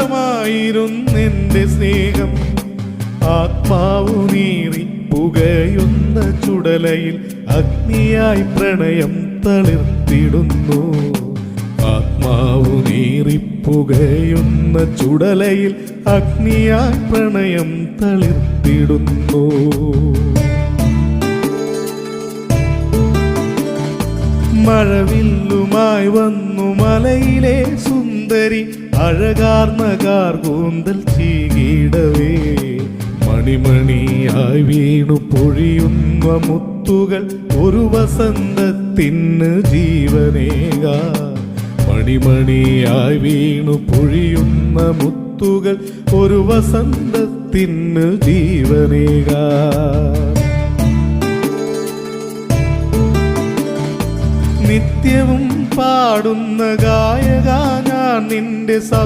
ആത്മാവുമായിരുന്നെന്റെ സ്നേഹം ആത്മാവു നീറി പുകയുന്ന ചുടലയിൽ അഗ്നിയായി പ്രണയം തളിർത്തിടുന്നു. ആത്മാവു നീറി പുകയുന്ന ചുടലയിൽ അഗ്നിയായി പ്രണയം തളിർത്തിടുന്നു. മഴവില്ലുമായി വന്നു മലയിലെ സുന്ദരി അഴകാർന്ന കാർകൂന്തൽ ചീകിടവേ മണിമണിയായി വീണു പൊഴിയുന്ന മുത്തുകൾ ഒരു വസന്തത്തിന് ജീവനേക. മണിമണിയായി വീണു പൊഴിയുന്ന മുത്തുകൾ ഒരു വസന്തത്തിന് ജീവനേക. നിത്യവും പാടുന്ന ഗായക ഞാൻ നിന്റെ